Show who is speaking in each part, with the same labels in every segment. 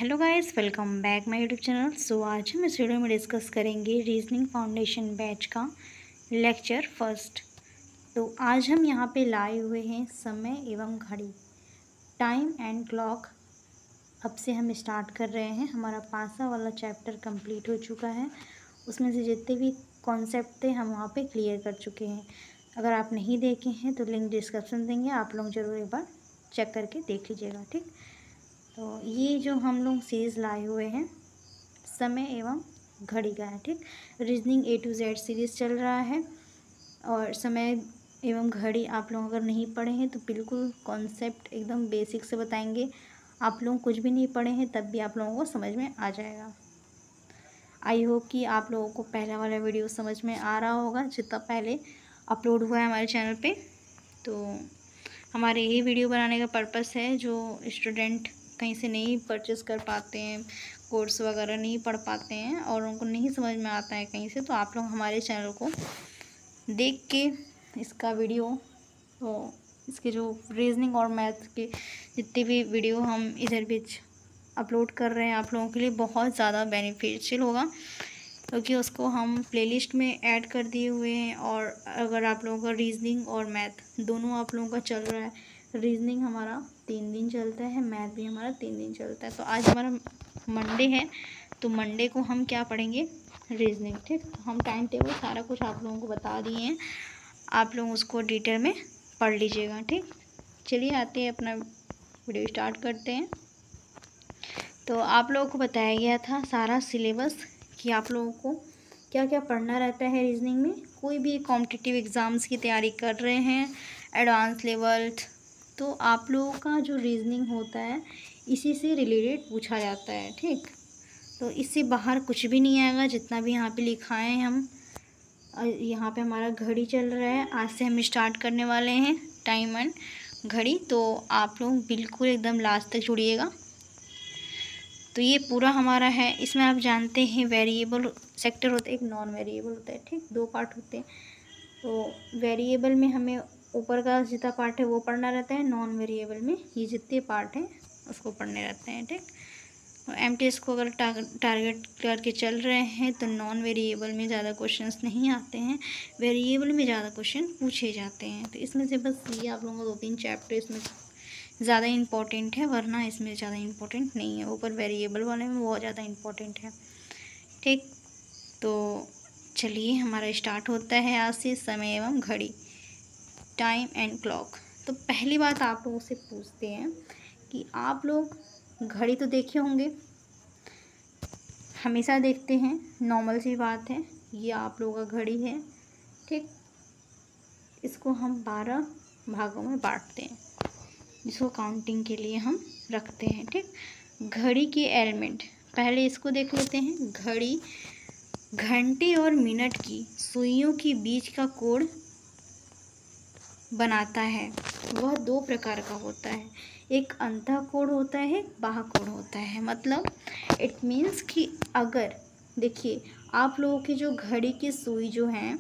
Speaker 1: Hello guys, welcome back my YouTube channel. So आज हम इस वीडियो में डिस्कस करेंगे रीजनिंग फाउंडेशन बैच का लेक्चर फर्स्ट। तो आज हम यहाँ पे लाए हुए हैं समय एवं घड़ी, टाइम एंड क्लॉक। अब से हम स्टार्ट कर रहे हैं। हमारा 5वां वाला चैप्टर कंप्लीट हो चुका है। उसमें से जितने भी कॉन्सेप्ट थे हम वहाँ पे क्लियर कर चुके हैं। अगर आप नहीं देखे हैं तो लिंक डिस्क्रिप्शन देंगे, आप लोग ज़रूर एक बार चेक करके देख लीजिएगा। ठीक, तो ये जो हम लोग सीरीज़ लाए हुए हैं समय एवं घड़ी का है। ठीक, reasoning A to Z series चल रहा है और समय एवं घड़ी आप लोग अगर नहीं पढ़े हैं तो बिल्कुल कॉन्सेप्ट एकदम बेसिक से बताएंगे। आप लोग कुछ भी नहीं पढ़े हैं तब भी आप लोगों को समझ में आ जाएगा। आई होप कि आप लोगों को पहला वाला वीडियो समझ में आ रहा होगा जितना पहले अपलोड हुआ है हमारे चैनल पे। तो हमारे ये वीडियो बनाने का पर्पस है, जो स्टूडेंट कहीं से नहीं परचेज़ कर पाते हैं, कोर्स वगैरह नहीं पढ़ पाते हैं और उनको नहीं समझ में आता है कहीं से, तो आप लोग हमारे चैनल को देख के इसका वीडियो, तो इसके जो रीजनिंग और मैथ के जितने भी वीडियो हम इधर बीच अपलोड कर रहे हैं आप लोगों के लिए बहुत ज़्यादा बेनिफिशियल होगा, क्योंकि उसको हम प्लेलिस्ट में ऐड कर दिए हुए हैं। और अगर आप लोगों का रीजनिंग और मैथ दोनों आप लोगों का चल रहा है, रीजनिंग हमारा 3 दिन चलता है, मैथ भी हमारा 3 दिन चलता है। तो आज हमारा मंडे है, तो मंडे को हम क्या पढ़ेंगे, रीजनिंग। ठीक, तो हम टाइम टेबल सारा कुछ आप लोगों को बता दिए हैं, आप लोग उसको डिटेल में पढ़ लीजिएगा। ठीक, चलिए आते हैं, अपना वीडियो स्टार्ट करते हैं। तो आप लोगों को बताया गया था सारा सिलेबस कि आप लोगों को क्या क्या पढ़ना रहता है रीजनिंग में। कोई भी कॉम्पिटिटिव एग्ज़ाम्स की तैयारी कर रहे हैं, एडवांस लेवल, तो आप लोगों का जो रीजनिंग होता है इसी से रिलेटेड पूछा जाता है। ठीक, तो इससे बाहर कुछ भी नहीं आएगा जितना भी यहाँ पे लिखा है। हम यहाँ पे हमारा घड़ी चल रहा है, आज से हम स्टार्ट करने वाले हैं टाइम एंड घड़ी। तो आप लोग बिल्कुल एकदम लास्ट तक जुड़िएगा। तो ये पूरा हमारा है। इसमें आप जानते हैं वेरिएबल सेक्टर होता है, एक नॉन वेरिएबल होता है। ठीक, 2 पार्ट होते हैं। तो वेरिएबल में हमें ऊपर का जितना पार्ट है वो पढ़ना रहता है, नॉन वेरिएबल में ये जितने पार्ट हैं उसको पढ़ने रहते हैं। ठीक, तो MTS को अगर टारगेट करके चल रहे हैं तो नॉन वेरिएबल में ज़्यादा क्वेश्चंस नहीं आते हैं, वेरिएबल में ज़्यादा क्वेश्चन पूछे जाते हैं। तो इसमें से बस ये आप लोगों को 2-3 चैप्टर इसमें ज़्यादा इम्पोर्टेंट है, वरना इसमें ज़्यादा इम्पोर्टेंट नहीं है। ऊपर वेरिएबल वाले में बहुत ज़्यादा इम्पोर्टेंट है। ठीक, तो चलिए हमारा स्टार्ट होता है आज से समय एवं घड़ी, टाइम एंड क्लॉक। तो पहली बात आप लोगों से पूछते हैं कि आप लोग घड़ी तो देखे होंगे, हमेशा देखते हैं, नॉर्मल सी बात है। ये आप लोगों का घड़ी है। ठीक, इसको हम 12 भागों में बांटते हैं, जिसको काउंटिंग के लिए हम रखते हैं। ठीक, घड़ी के एलिमेंट पहले इसको देख लेते हैं। घड़ी घंटे और मिनट की सुइयों के बीच का कोण बनाता है। वह 2 प्रकार का होता है, एक अंतः कोण होता है, एक बाह्य कोण होता है। मतलब इट मीन्स कि अगर देखिए आप लोगों की जो घड़ी की सुई जो हैं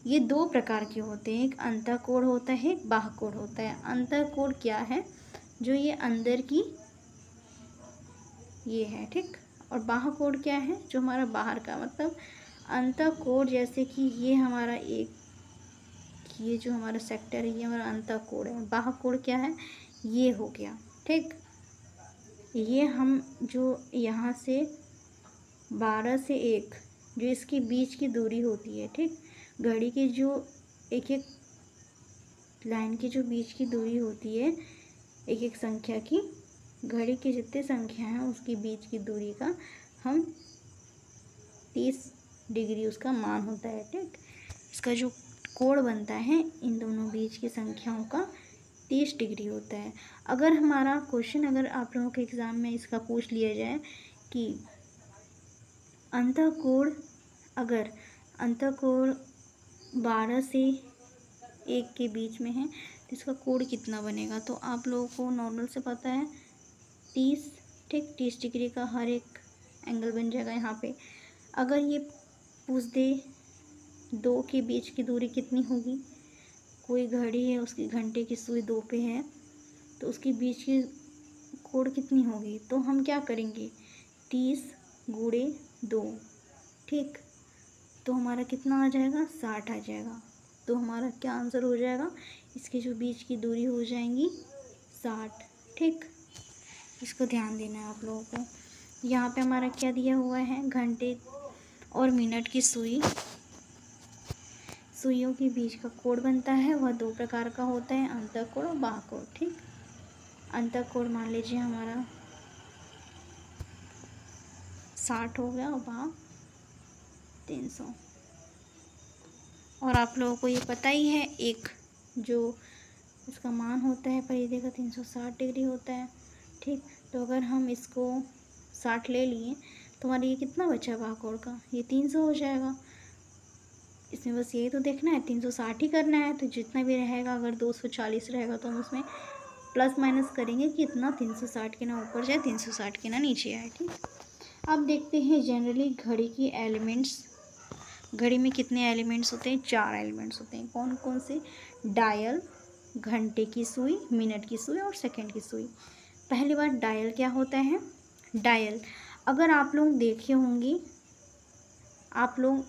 Speaker 1: ये 2 प्रकार के होते हैं, एक अंतः कोण होता है, एक बाह्य कोण होता है। अंतः कोण क्या है, जो ये अंदर की ये है। ठीक, और बाह्य कोण क्या है, जो हमारा बाहर का। मतलब अंतः कोण जैसे कि ये हमारा एक, ये जो हमारा सेक्टर है ये हमारा अंतः कोण है। बाह्य कोण क्या है, ये हो गया। ठीक, ये हम जो यहाँ से 12 से 1 जो इसके बीच की दूरी होती है। ठीक, घड़ी की जो एक एक लाइन की जो बीच की दूरी होती है, एक एक संख्या की, घड़ी की जितनी संख्या है उसकी बीच की दूरी का हम 30 डिग्री उसका मान होता है। ठीक, इसका जो कोण बनता है इन दोनों बीच की संख्याओं का 30 डिग्री होता है। अगर हमारा क्वेश्चन अगर आप लोगों के एग्ज़ाम में इसका पूछ लिया जाए कि अंतः कोण, अगर अंतः कोण 12 से 1 के बीच में है तो इसका कोण कितना बनेगा, तो आप लोगों को नॉर्मल से पता है 30। ठीक, 30 डिग्री का हर एक एंगल बन जाएगा यहाँ पे। अगर ये पूछ दे 2 के बीच की दूरी कितनी होगी, कोई घड़ी है उसकी घंटे की सुई 2 पे है तो उसके बीच की कोण कितनी होगी, तो हम क्या करेंगे 30 गुणे 2, ठीक। तो हमारा कितना आ जाएगा 60 आ जाएगा। तो हमारा क्या आंसर हो जाएगा, इसके जो बीच की दूरी हो जाएंगी 60, ठीक। इसको ध्यान देना है आप लोगों को। यहाँ पे हमारा क्या दिया हुआ है, घंटे और मिनट की सुइयों के बीच का कोण बनता है वह 2 प्रकार का होता है, अंतःकोण और बाह्यकोण, ठीक। अंतःकोण मान लीजिए हमारा 60 हो गया और बाह्य 300। और आप लोगों को ये पता ही है, एक जो इसका मान होता है परिधि का 360 डिग्री होता है, ठीक। तो अगर हम इसको 60 ले लिए तो हमारा ये कितना बचा बाह्यकोण का, ये 300 हो जाएगा। इसमें बस यही तो देखना है, 360 ही करना है। तो जितना भी रहेगा, अगर 240 रहेगा तो हम उसमें प्लस माइनस करेंगे कि इतना 360 के ना ऊपर जाए, 360 के ना नीचे आए, ठीक। अब देखते हैं जनरली घड़ी की एलिमेंट्स। घड़ी में कितने एलिमेंट्स होते हैं, 4 एलिमेंट्स होते हैं। कौन कौन से, डायल, घंटे की सुई, मिनट की सुई और सेकंड की सुई। पहली बार डायल क्या होता है, डायल अगर आप लोग देखे होंगे, आप लोग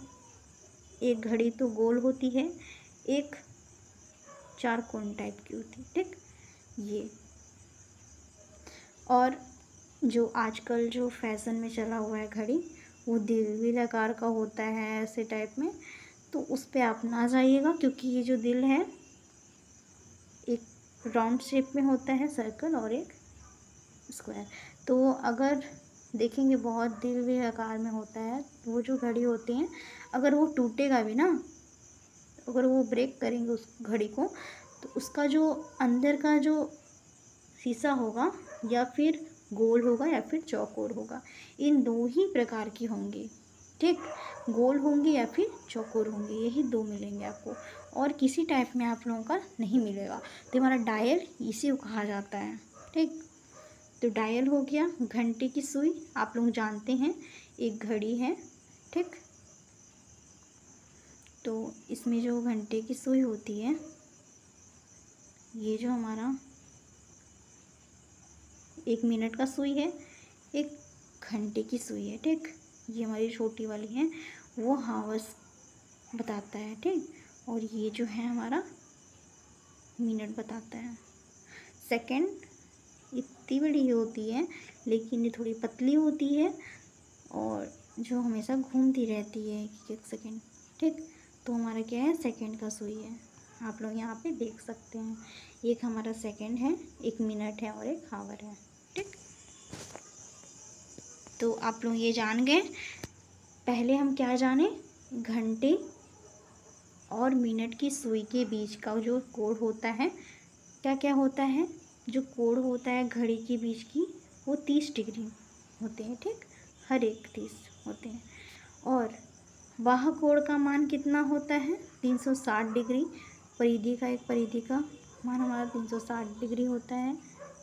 Speaker 1: एक घड़ी तो गोल होती है, एक चारकोन टाइप की होती है, ठीक। ये और जो आजकल जो फैशन में चला हुआ है घड़ी, वो दिल आकार का होता है ऐसे टाइप में। तो उस पर आप ना जाइएगा, क्योंकि ये जो दिल है एक राउंड शेप में होता है, सर्कल, और एक स्क्वायर। तो अगर देखेंगे बहुत दिल आकार में होता है, तो वो जो घड़ी होती हैं अगर वो टूटेगा भी ना, अगर वो ब्रेक करेंगे उस घड़ी को, तो उसका जो अंदर का जो शीशा होगा या फिर गोल होगा या फिर चौकोर होगा, इन 2 ही प्रकार की होंगी, ठीक। गोल होंगे या फिर चौकोर होंगे, यही 2 मिलेंगे आपको, और किसी टाइप में आप लोगों का नहीं मिलेगा। तो हमारा डायल इसी को कहा जाता है, ठीक। तो डायल हो गया। घंटे की सुई आप लोग जानते हैं एक घड़ी है, ठीक। तो इसमें जो घंटे की सुई होती है, ये जो हमारा 1 मिनट का सुई है, एक घंटे की सुई है, ठीक। ये हमारी छोटी वाली है, वो हावर्स बताता है, ठीक। और ये जो है हमारा मिनट बताता है। सेकंड इतनी बड़ी होती है, लेकिन ये थोड़ी पतली होती है और जो हमेशा घूमती रहती है एक सेकंड, ठीक। तो हमारा क्या है, सेकंड का सुई है। आप लोग यहाँ पे देख सकते हैं, एक हमारा सेकंड है, एक मिनट है और एक हावर है, ठीक। तो आप लोग ये जान गए। पहले हम क्या जाने, घंटे और मिनट की सुई के बीच का जो कोण होता है, क्या क्या होता है, जो कोण होता है घड़ी के बीच की, वो 30 डिग्री होते हैं, ठीक। हर एक 30 होते हैं। और बाह्यकोण का मान कितना होता है, 360 डिग्री। परिधि का मान हमारा 360 डिग्री होता है,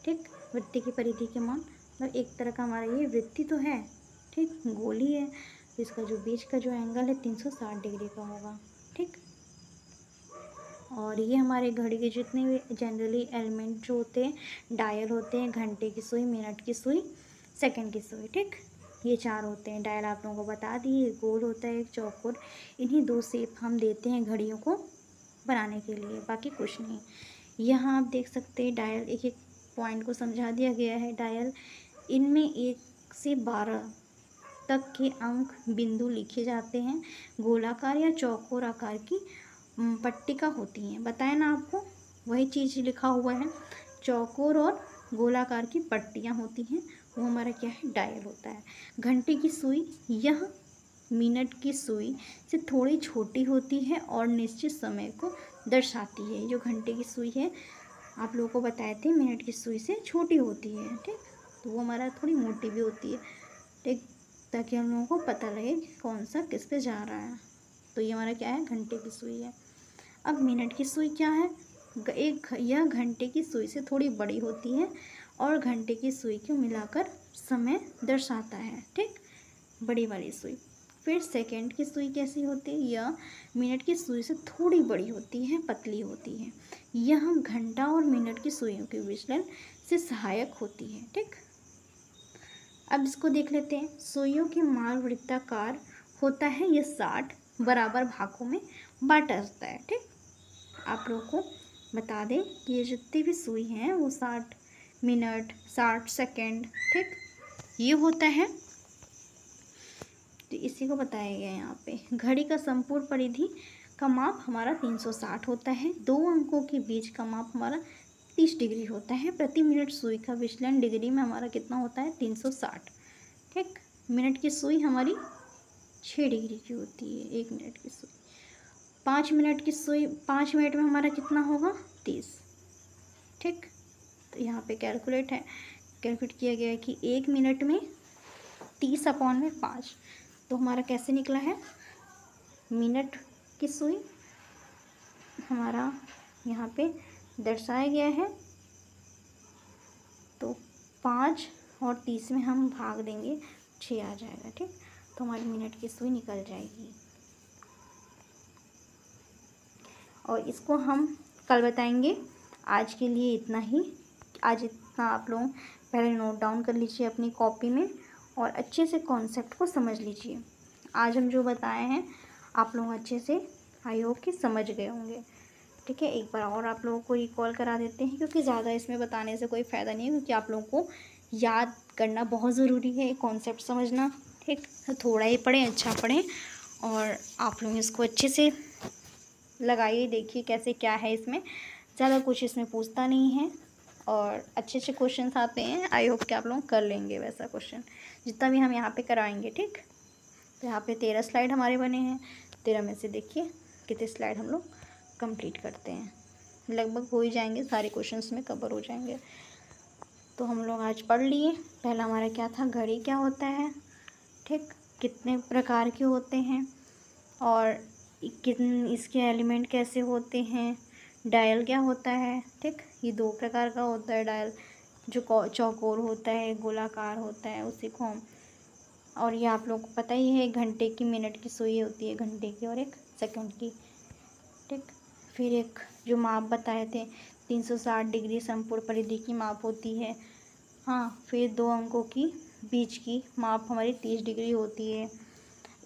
Speaker 1: ठीक। वृत्ति की परिधि के मान, मतलब एक तरह का हमारा ये वृत्ति तो है, ठीक, गोल ही है। तो इसका जो बीच का जो एंगल है 360 डिग्री का होगा, ठीक। और ये हमारे घड़ी के जितने भी जनरली एलिमेंट जो होते हैं, डायल होते हैं, घंटे की सुई, मिनट की सुई, सेकंड की सुई, ठीक। ये 4 होते हैं। डायल आप लोगों को बता दी, एक गोल होता है, एक चौकोर। इन्हीं 2 शेप हम देते हैं घड़ियों को बनाने के लिए, बाकी कुछ नहीं। यहाँ आप देख सकते हैं डायल, एक एक पॉइंट को समझा दिया गया है। डायल इनमें 1 से 12 तक के अंक बिंदु लिखे जाते हैं। गोलाकार या चौकोर आकार की पट्टिका होती हैं, बताया ना आपको, वही चीज़ लिखा हुआ है। चौकोर और गोलाकार की पट्टियाँ होती हैं, वो हमारा क्या है, डायल होता है। घंटे की सुई यह मिनट की सुई से थोड़ी छोटी होती है और निश्चित समय को दर्शाती है। जो घंटे की सुई है, आप लोगों को बताए थे, मिनट की सुई से छोटी होती है, ठीक। तो वो हमारा थोड़ी मोटी भी होती है, ठीक, ताकि हम लोगों को पता लगे कि कौन सा किस पे जा रहा है। तो ये हमारा क्या है, घंटे की सुई है। अब मिनट की सुई क्या है, यह घंटे की सुई से थोड़ी बड़ी होती है और घंटे की सुई को मिलाकर समय दर्शाता है, ठीक, बड़ी वाली सुई। फिर सेकंड की सुई कैसी होती है, यह मिनट की सुई से थोड़ी बड़ी होती है, पतली होती है। यह घंटा और मिनट की सुइयों के विचलन से सहायक होती है। ठीक, अब इसको देख लेते हैं। सुइयों की मार्ग वृत्ताकार होता है, यह 60 बराबर भागों में बांटा जाता है। ठीक, आप लोगों को बता दें कि ये जितनी भी सुई हैं वो 60 मिनट, 60 सेकेंड, ठीक, ये होता है। तो इसी को बताया गया है यहाँ पे। घड़ी का संपूर्ण परिधि का माप हमारा 360 होता है। 2 अंकों के बीच का माप हमारा 30 डिग्री होता है। प्रति मिनट सुई का विचलन डिग्री में हमारा कितना होता है, 360। ठीक, मिनट की सुई हमारी 6 डिग्री की होती है, 1 मिनट की सुई। 5 मिनट की सुई, 5 मिनट में हमारा कितना होगा, 30। ठीक, तो यहाँ पे कैलकुलेट किया गया है कि 1 मिनट में 30/5। तो हमारा कैसे निकला है, मिनट की सुई हमारा यहाँ पे दर्शाया गया है। तो 5 और 30 में हम भाग देंगे, 6 आ जाएगा। ठीक, तो हमारी मिनट की सुई निकल जाएगी। और इसको हम कल बताएंगे। आज के लिए इतना ही। आज इतना आप लोग पहले नोट डाउन कर लीजिए अपनी कॉपी में और अच्छे से कॉन्सेप्ट को समझ लीजिए। आज हम जो बताए हैं आप लोग अच्छे से आई होप कि समझ गए होंगे। ठीक है, एक बार और आप लोगों को रिकॉल करा देते हैं, क्योंकि ज़्यादा इसमें बताने से कोई फ़ायदा नहीं है, क्योंकि आप लोगों को याद करना बहुत ज़रूरी है, कॉन्सेप्ट समझना। ठीक, तो थोड़ा ही पढ़ें, अच्छा पढ़ें और आप लोग इसको अच्छे से लगाइए, देखिए कैसे क्या है इसमें। ज़्यादा कुछ इसमें पूछता नहीं है और अच्छे अच्छे क्वेश्चंस आते हैं। आई होप कि आप लोग कर लेंगे वैसा क्वेश्चन जितना भी हम यहाँ पे कराएंगे। ठीक, तो यहाँ पे 13 स्लाइड हमारे बने हैं। 13 में से देखिए कितने स्लाइड हम लोग कंप्लीट करते हैं। लगभग हो ही जाएंगे, सारे क्वेश्चंस में कवर हो जाएंगे। तो हम लोग आज पढ़ लिए। पहला हमारा क्या था, घड़ी क्या होता है, ठीक, कितने प्रकार के होते हैं और इसके एलिमेंट कैसे होते हैं, डायल क्या होता है। ठीक, ये 2 प्रकार का होता है डायल, जो चौकोर होता है, गोलाकार होता है, उसी को हम, और ये आप लोगों को पता ही है, घंटे की मिनट की सुई होती है, घंटे की और एक सेकंड की। ठीक, फिर एक जो माप बताए थे 360 डिग्री संपूर्ण परिधि की माप होती है। हाँ, फिर 2 अंकों की बीच की माप हमारी 30 डिग्री होती है।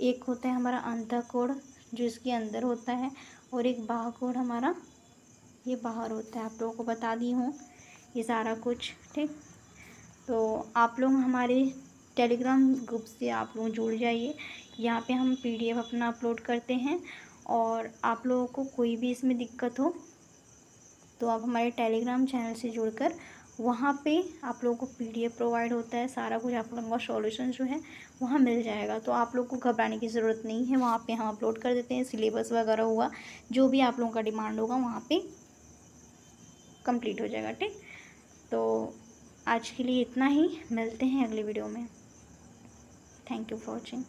Speaker 1: एक होता है हमारा अंतःकोण जो इसके अंदर होता है और एक बाह्यकोण हमारा ये बाहर होता है। आप लोगों को बता दी हूँ ये सारा कुछ। ठीक, तो आप लोग हमारे टेलीग्राम ग्रुप से आप लोग जुड़ जाइए। यहाँ पे हम PDF अपना अपलोड करते हैं और आप लोगों को कोई भी इसमें दिक्कत हो तो आप हमारे टेलीग्राम चैनल से जुड़कर वहाँ पे आप लोगों को PDF प्रोवाइड होता है। सारा कुछ आप लोगों का सॉल्यूशन जो है वहाँ मिल जाएगा। तो आप लोग को घबराने की ज़रूरत नहीं है, वहाँ पे हम अपलोड कर देते हैं। सिलेबस वगैरह हुआ जो भी आप लोगों का डिमांड होगा वहाँ पे कंप्लीट हो जाएगा। ठीक, तो आज के लिए इतना ही, मिलते हैं अगले वीडियो में। Thank you for watching.